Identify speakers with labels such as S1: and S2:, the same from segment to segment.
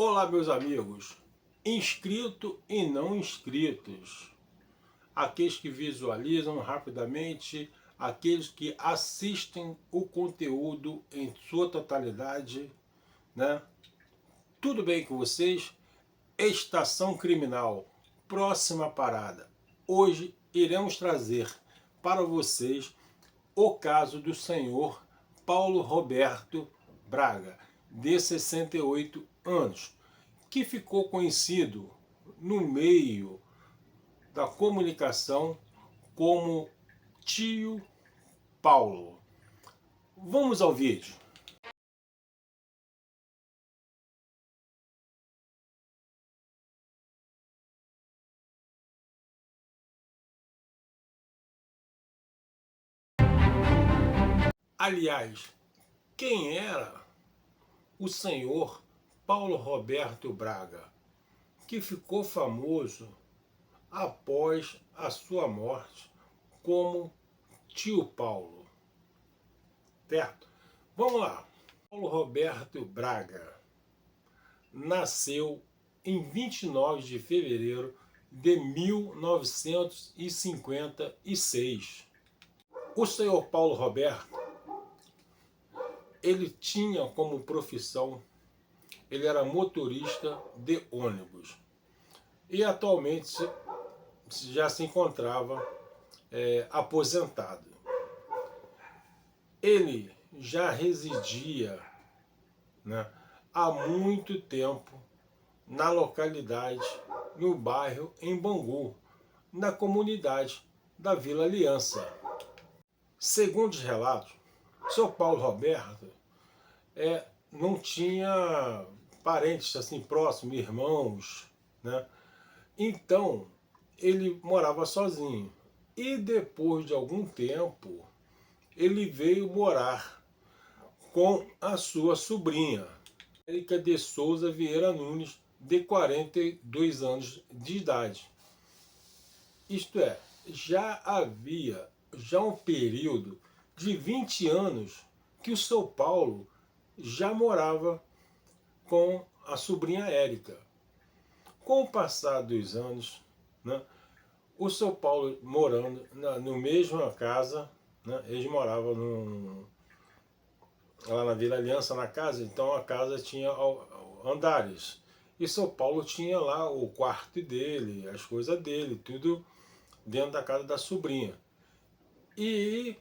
S1: Olá, meus amigos, inscritos e não inscritos, aqueles que visualizam rapidamente, aqueles que assistem o conteúdo em sua totalidade, né? Tudo bem com vocês? Estação Criminal, próxima parada. Hoje iremos trazer para vocês o caso do senhor Paulo Roberto Braga, de 68 anos, que ficou conhecido no meio da comunicação como Tio Paulo. Vamos ao vídeo. Aliás, quem era o senhor Paulo Roberto Braga, que ficou famoso após a sua morte como Tio Paulo? Certo? Vamos lá. Paulo Roberto Braga nasceu em 29 de fevereiro de 1956. O senhor Paulo Roberto, ele tinha como profissão, ele era motorista de ônibus e atualmente já se encontrava aposentado. Ele já residia, né, há muito tempo na localidade, no bairro em Bangu, na comunidade da Vila Aliança. Segundo os relatos, São Paulo Roberto não tinha parentes assim próximos, irmãos, né? Então ele morava sozinho. E depois de algum tempo, ele veio morar com a sua sobrinha, Érica de Souza Vieira Nunes, de 42 anos de idade. Isto é, já havia um período de 20 anos que o São Paulo já morava com a sobrinha Érica. Com o passar dos anos, né, o São Paulo morando no mesma casa, né, eles moravam lá na Vila Aliança, na casa, então a casa tinha andares. E São Paulo tinha lá o quarto dele, as coisas dele, tudo dentro da casa da sobrinha. E,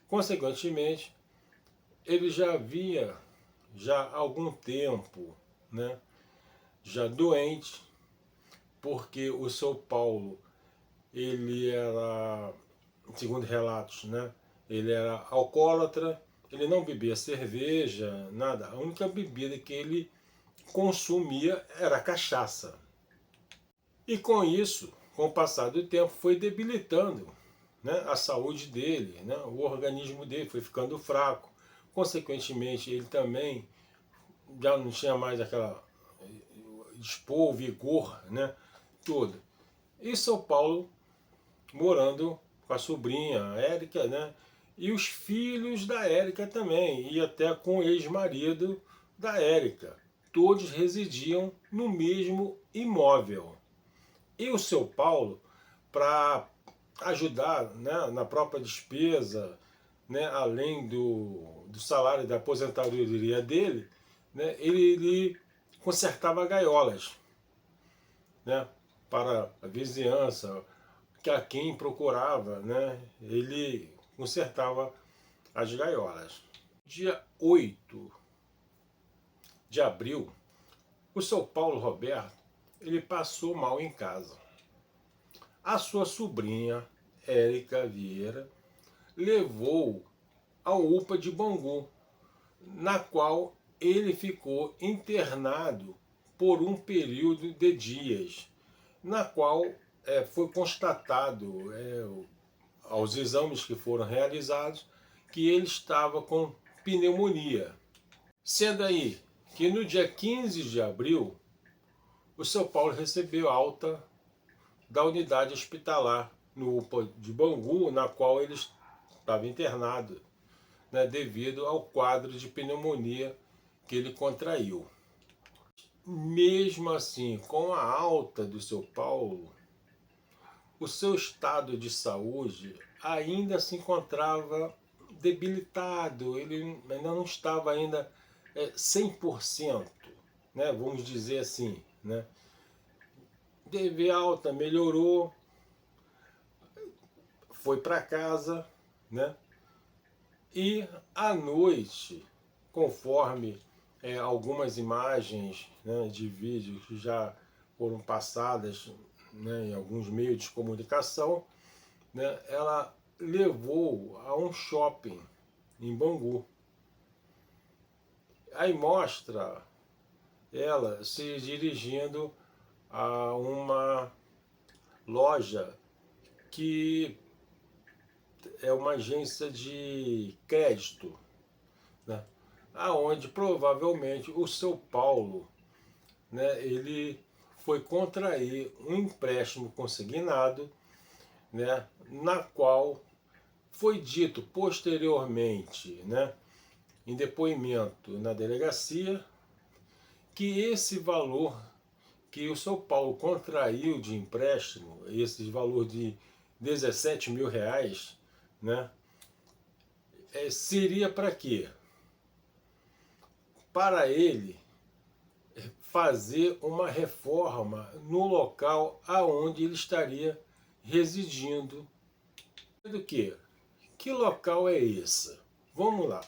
S1: consequentemente, ele já havia há algum tempo, né, já doente, porque o São Paulo, ele era, segundo relatos, né, ele era alcoólatra, ele não bebia cerveja, nada. A única bebida que ele consumia era cachaça. E com isso, com o passar do tempo, foi debilitando, né, a saúde dele, né, o organismo dele foi ficando fraco. Consequentemente, ele também já não tinha mais aquela dispor, vigor, né, todo. E São Paulo morando com a sobrinha, a Érica, né, e os filhos da Érica também, e até com o ex-marido da Érica. Todos residiam no mesmo imóvel. E o seu Paulo, para ajudar, né, na própria despesa, né, além do salário da aposentadoria dele, né, ele consertava gaiolas, né, para a vizinhança, que a quem procurava, né, ele consertava as gaiolas. Dia 8 de abril, o São Paulo Roberto, ele passou mal em casa. A sua sobrinha, Érica Vieira, levou ao UPA de Bangu, na qual ele ficou internado por um período de dias, na qual foi constatado, aos exames que foram realizados, que ele estava com pneumonia. Sendo aí que no dia 15 de abril, o São Paulo recebeu alta da unidade hospitalar no UPA de Bangu, na qual ele estava internado, né, devido ao quadro de pneumonia que ele contraiu. mesmo assim, com a alta do seu Paulo, o seu estado de saúde ainda se encontrava debilitado, ele ainda não estava ainda 100%, né, vamos dizer assim, né? Teve alta, melhorou, foi para casa, né? E à noite, conforme algumas imagens, né, de vídeos que já foram passadas, né, em alguns meios de comunicação, né, ela levou a um shopping em Bangu. Aí mostra ela se dirigindo a uma loja que é uma agência de crédito, né, aonde provavelmente o seu Paulo, né, ele foi contrair um empréstimo consignado, né, na qual foi dito posteriormente, né, em depoimento na delegacia, que esse valor que o São Paulo contraiu de empréstimo, esse valor de 17 mil reais, né, seria para quê? Para ele fazer uma reforma no local aonde ele estaria residindo. Do que? Que local é esse? Vamos lá.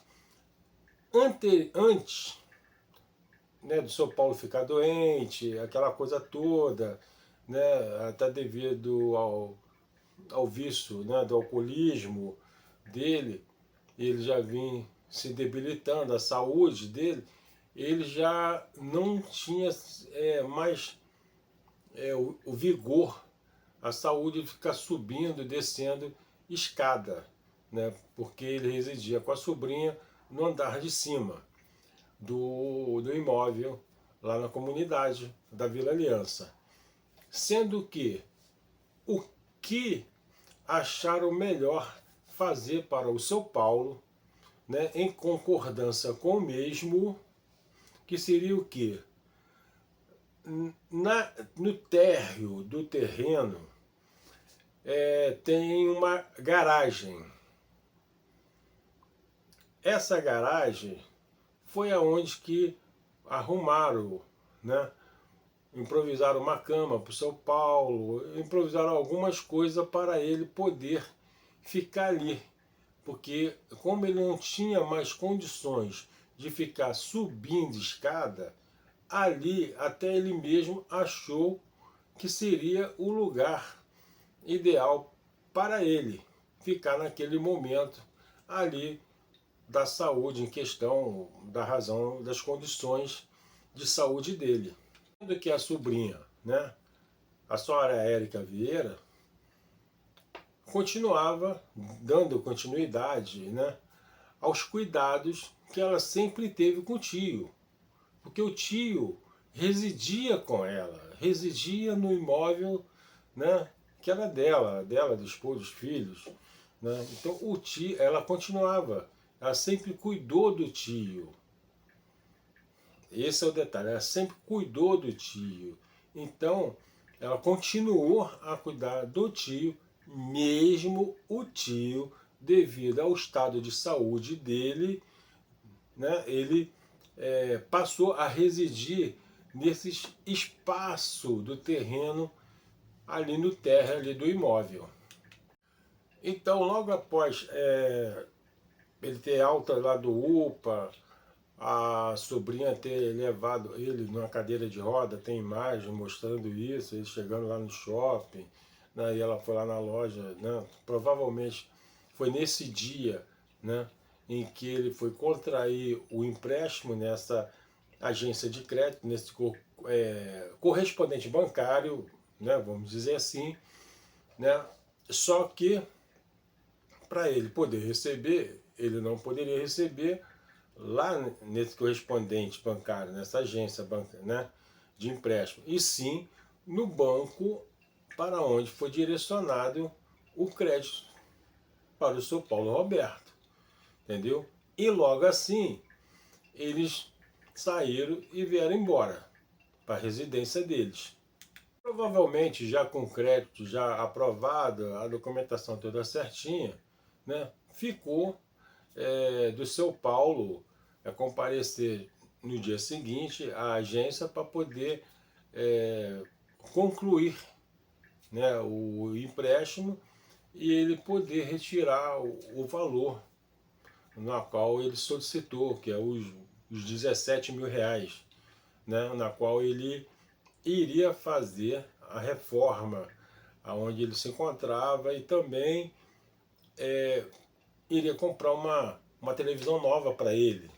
S1: Antes, né, do São Paulo ficar doente, aquela coisa toda, né, até devido ao vício, né, do alcoolismo dele, ele já vinha se debilitando, a saúde dele, ele já não tinha mais o vigor, a saúde de ficar subindo, descendo escada, né, porque ele residia com a sobrinha no andar de cima do imóvel, lá na comunidade da Vila Aliança. Sendo que o que acharam melhor fazer para o São Paulo, né, em concordância com o mesmo, que seria o quê? No térreo do terreno tem uma garagem. Essa garagem foi aonde que arrumaram, né, improvisaram uma cama para o São Paulo, improvisaram algumas coisas para ele poder ficar ali, porque como ele não tinha mais condições de ficar subindo escada, ali até ele mesmo achou que seria o lugar ideal para ele ficar naquele momento ali, da saúde em questão, da razão das condições de saúde dele. Sendo que a sobrinha, né, a senhora Érica Vieira, continuava dando continuidade, né, aos cuidados que ela sempre teve com o tio, porque o tio residia com ela, residia no imóvel, né, que era dela, do esposo, dos filhos, né? Então o tio, ela continuava, ela sempre cuidou do tio. Esse é o detalhe, ela sempre cuidou do tio. Então ela continuou a cuidar do tio, mesmo o tio, devido ao estado de saúde dele, né, ele passou a residir nesse espaço do terreno ali no térreo ali do imóvel. Então, logo após ele ter alta lá do UPA, a sobrinha ter levado ele numa cadeira de roda, tem imagem mostrando isso, ele chegando lá no shopping, né, e ela foi lá na loja, né, provavelmente foi nesse dia, né, em que ele foi contrair o empréstimo nessa agência de crédito, nesse correspondente bancário, né, vamos dizer assim, né, só que para ele poder receber, ele não poderia receber lá nesse correspondente bancário, nessa agência bancária, né, de empréstimo, e sim no banco para onde foi direcionado o crédito para o seu Paulo Roberto, entendeu? E logo assim eles saíram e vieram embora. para a residência deles. Provavelmente já com crédito já aprovado, a documentação toda certinha, né, ficou do seu Paulo comparecer no dia seguinte à agência para poder concluir, né, o empréstimo e ele poder retirar o valor na qual ele solicitou, que é os 17 mil reais, né, na qual ele iria fazer a reforma aonde ele se encontrava e também iria comprar uma televisão nova para ele,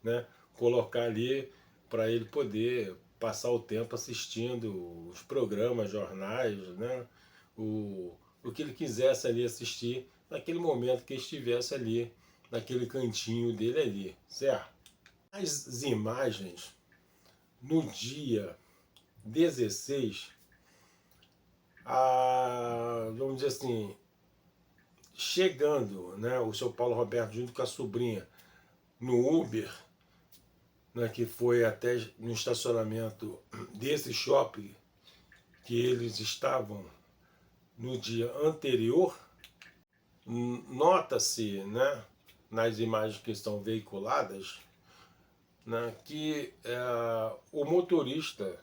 S1: né, colocar ali para ele poder passar o tempo assistindo os programas, jornais, né, o que ele quisesse ali assistir naquele momento que estivesse ali, naquele cantinho dele ali, certo? As imagens no dia 16, vamos dizer assim, chegando, né, o seu Paulo Roberto junto com a sobrinha no Uber, né, que foi até no estacionamento desse shopping que eles estavam no dia anterior, nota-se, né, nas imagens que estão veiculadas, né, que o motorista,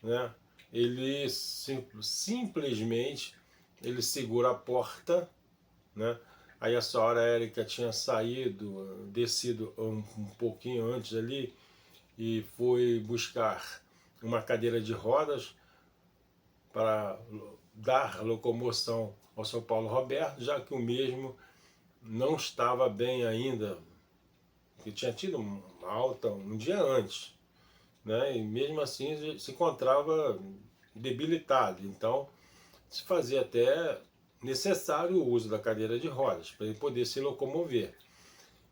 S1: né, ele simplesmente ele segura a porta, né, aí a senhora Érica tinha saído, descido um pouquinho antes ali e foi buscar uma cadeira de rodas para dar locomoção ao São Paulo Roberto, já que o mesmo não estava bem ainda, que tinha tido uma alta um dia antes, né? E mesmo assim se encontrava debilitado, então se fazia até necessário o uso da cadeira de rodas para ele poder se locomover.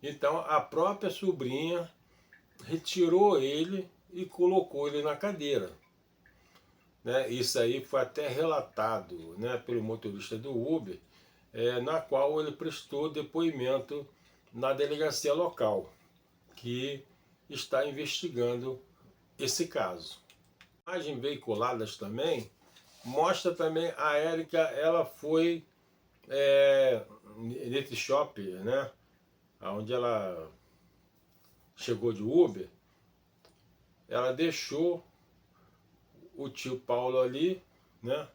S1: Então a própria sobrinha retirou ele e colocou ele na cadeira, né? Isso aí foi até relatado, né, pelo motorista do Uber, na qual ele prestou depoimento na delegacia local, que está investigando esse caso. Imagens veiculadas também mostra também a Érica, ela foi nesse shopping, né, onde ela chegou de Uber, ela deixou o tio Paulo ali, né,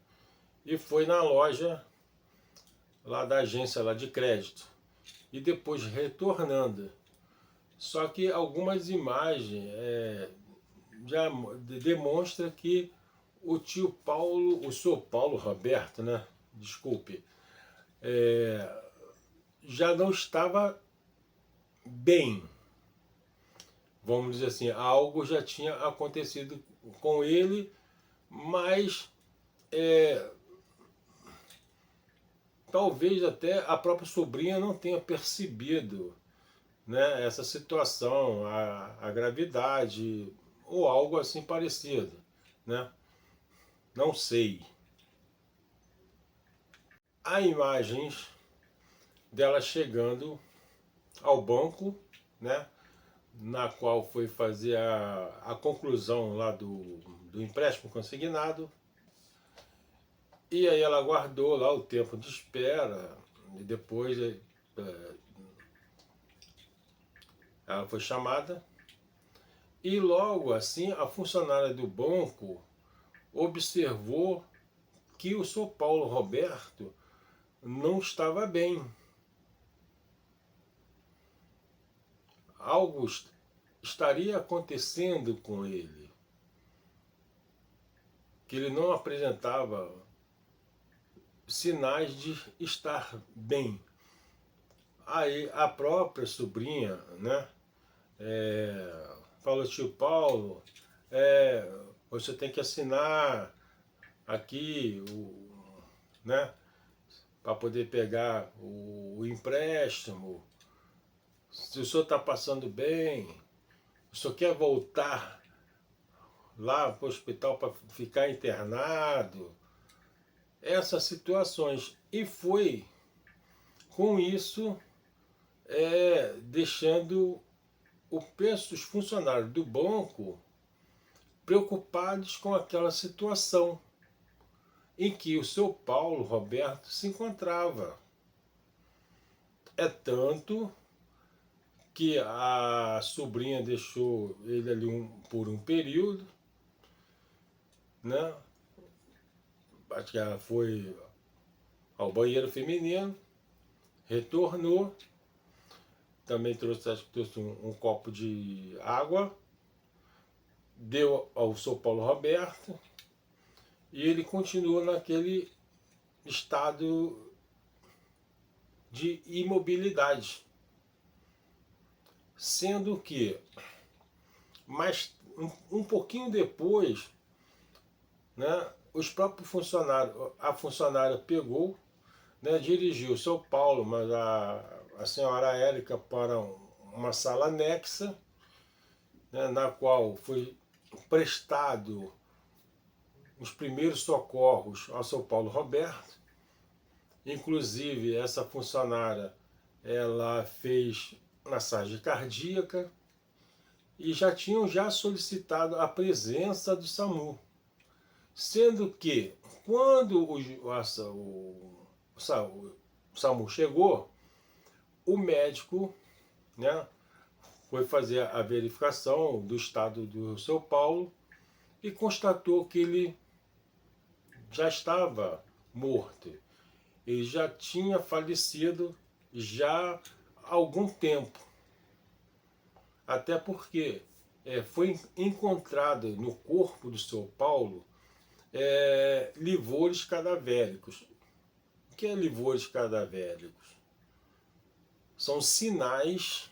S1: e foi na loja lá da agência lá de crédito e depois retornando. Só que algumas imagens já demonstra que o tio Paulo, o seu Paulo Roberto, né, desculpe, já não estava bem. Vamos dizer assim, algo já tinha acontecido com ele, mas talvez até a própria sobrinha não tenha percebido, né, essa situação, a gravidade ou algo assim parecido, né? Não sei. Há imagens dela chegando ao banco, né, na qual foi fazer a conclusão lá do empréstimo consignado, e aí ela aguardou lá o tempo de espera, e depois ela foi chamada, e logo assim a funcionária do banco observou que o São Paulo Roberto não estava bem. Algo estaria acontecendo com ele, que ele não apresentava sinais de estar bem. Aí a própria sobrinha, né, falou: tio Paulo, você tem que assinar aqui, né, para poder pegar o empréstimo. Se o senhor está passando bem, o senhor quer voltar lá para o hospital para ficar internado, essas situações. E foi com isso deixando os funcionários do banco preocupados com aquela situação em que o seu Paulo Roberto se encontrava. É tanto que a sobrinha deixou ele ali por um período, né? Acho que ela foi ao banheiro feminino, retornou, também trouxe, acho que trouxe um copo de água, deu ao seu Paulo Roberto, e ele continuou naquele estado de imobilidade. Sendo que, um pouquinho depois, né, os próprios funcionários, a funcionária pegou, né, dirigiu o seu Paulo, mas a senhora Érica para uma sala anexa, né, na qual foi prestado os primeiros socorros ao seu Paulo Roberto. Inclusive, essa funcionária, ela fez massagem cardíaca e já tinham solicitado a presença do SAMU. Sendo que, quando o SAMU chegou, o médico, né, foi fazer a verificação do estado do seu Paulo e constatou que ele já estava morto. Ele já tinha falecido já há algum tempo. Até porque foi encontrado no corpo do seu Paulo livores cadavéricos. O que é livores cadavéricos? São sinais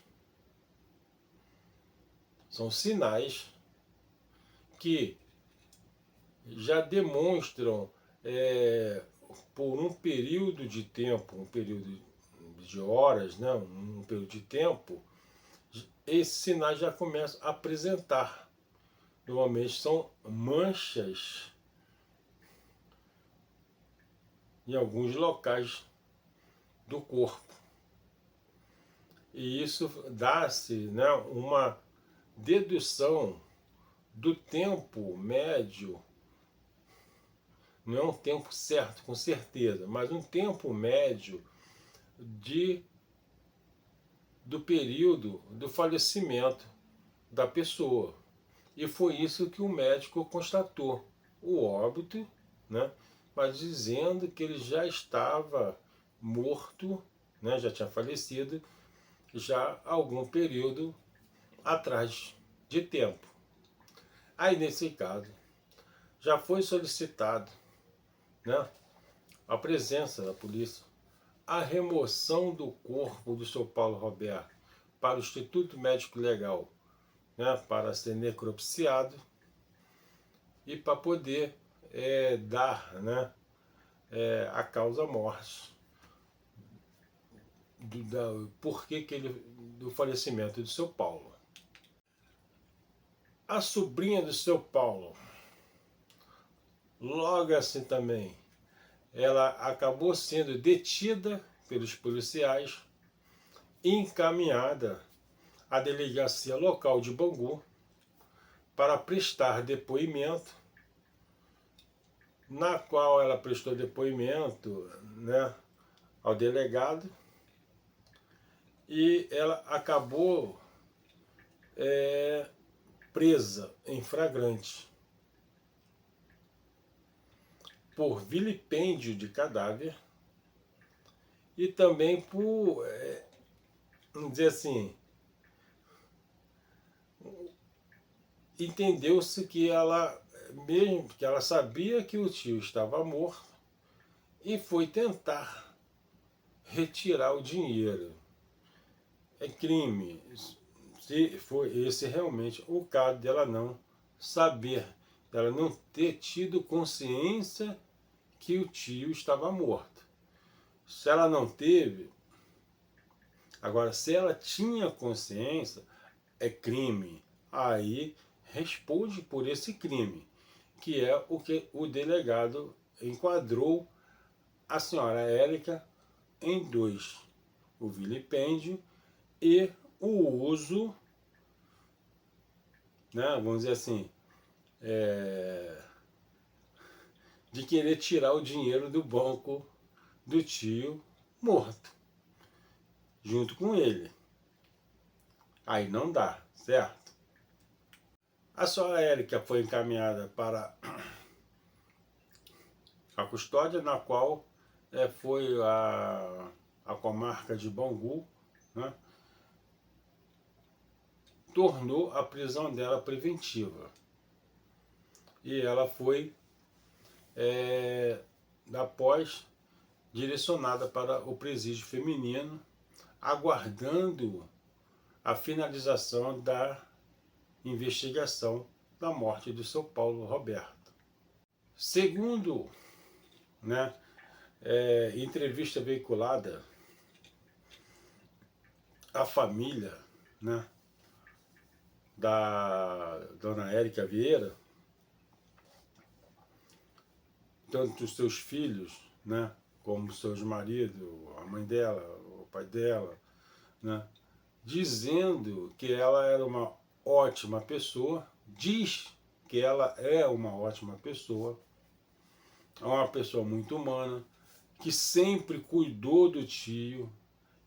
S1: que já demonstram por um período de tempo, um período de horas, né, um período de tempo, esses sinais já começam a apresentar. Normalmente são manchas em alguns locais do corpo. E isso dá-se, né, uma dedução do tempo médio, não é um tempo certo, com certeza, mas um tempo médio do período do falecimento da pessoa. E foi isso que o médico constatou, o óbito, né, mas dizendo que ele já estava morto, né, já tinha falecido, já há algum período atrás de tempo. Aí, nesse caso, já foi solicitado, né, a presença da polícia, a remoção do corpo do seu Paulo Roberto para o Instituto Médico Legal, né, para ser necropsiado e para poder dar, né, a causa morte, do falecimento do seu Paulo. A sobrinha do seu Paulo, logo assim também, ela acabou sendo detida pelos policiais e encaminhada à delegacia local de Bangu para prestar depoimento, na qual ela prestou depoimento, né, ao delegado, e ela acabou presa em flagrante por vilipêndio de cadáver e também por, vamos dizer assim, entendeu-se que ela, mesmo que ela sabia que o tio estava morto, e foi tentar retirar o dinheiro. É crime, se foi esse realmente o caso dela não saber, dela não ter tido consciência que o tio estava morto. Se ela não teve, agora se ela tinha consciência, é crime. Aí responde por esse crime, que é o que o delegado enquadrou a senhora Érica em 2: o vilipêndio e o uso, né, vamos dizer assim, de querer tirar o dinheiro do banco do tio morto, junto com ele. Aí não dá, certo? A senhora Érica foi encaminhada para a custódia, na qual foi a comarca de Bangu, né, tornou a prisão dela preventiva. E ela foi, após, direcionada para o presídio feminino, aguardando a finalização da investigação da morte do seu Paulo Roberto. Segundo, né, entrevista veiculada, a família, né, da dona Érica Vieira, tanto os seus filhos, né, como seus maridos, a mãe dela, o pai dela, né, dizendo que ela era uma ótima pessoa, diz que ela é uma ótima pessoa, é uma pessoa muito humana, que sempre cuidou do tio,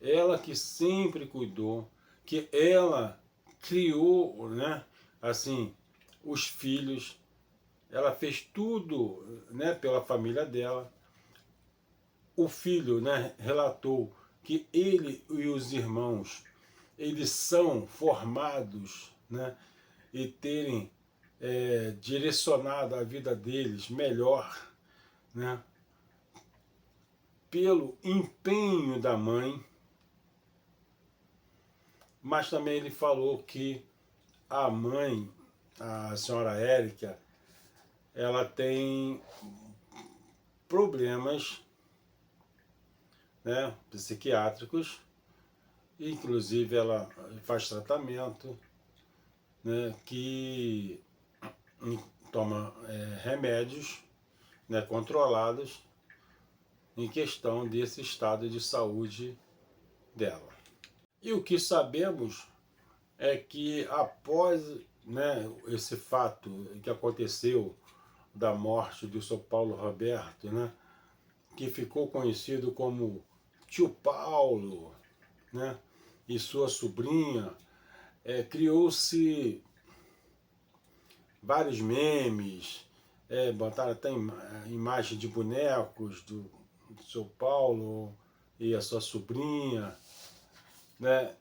S1: ela que sempre cuidou, que ela criou, né, assim, os filhos, ela fez tudo, né, pela família dela. O filho, né, relatou que ele e os irmãos, eles são formados, né, e terem direcionado a vida deles melhor, né, pelo empenho da mãe. Mas também ele falou que a mãe, a senhora Érica, ela tem problemas, né, psiquiátricos, inclusive ela faz tratamento, né, que toma remédios, né, controlados em questão desse estado de saúde dela. E o que sabemos é que após, né, esse fato que aconteceu da morte do seu Paulo Roberto, né, que ficou conhecido como Tio Paulo, né, e sua sobrinha, criou-se vários memes, botaram até imagem de bonecos do seu Paulo e a sua sobrinha, né?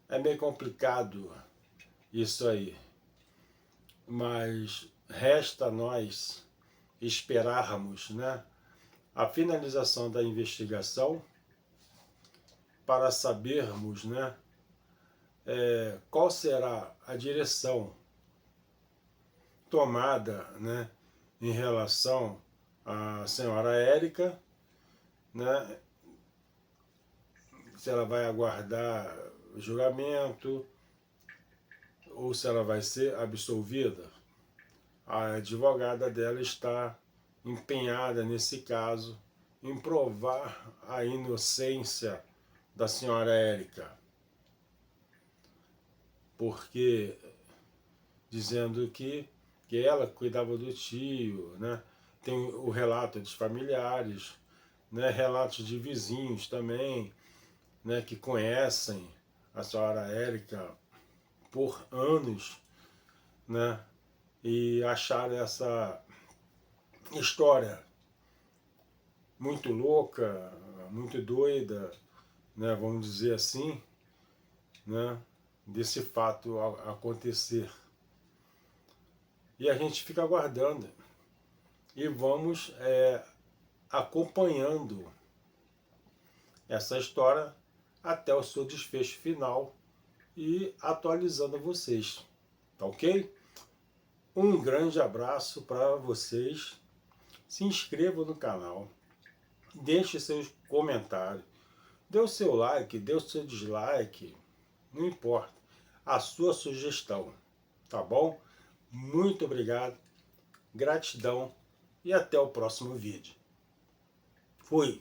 S1: É meio complicado isso aí, mas resta a nós esperarmos, né, a finalização da investigação para sabermos, né, qual será a direção tomada, né, em relação à senhora Érica, né, se ela vai aguardar julgamento ou se ela vai ser absolvida. A advogada dela está empenhada nesse caso em provar a inocência da senhora Érica, porque dizendo que ela cuidava do tio, né? Tem o relato dos familiares, né? Relatos de vizinhos também, né? Que conhecem a senhora Érica por anos, né? E acharam essa história muito louca, muito doida, né? Vamos dizer assim, né? Desse fato acontecer. E a gente fica aguardando e vamos acompanhando essa história até o seu desfecho final e atualizando vocês, tá ok? Um grande abraço para vocês, se inscrevam no canal, deixe seus comentários, dê o seu like, dê o seu dislike, não importa, a sua sugestão, tá bom? Muito obrigado, gratidão e até o próximo vídeo. Fui!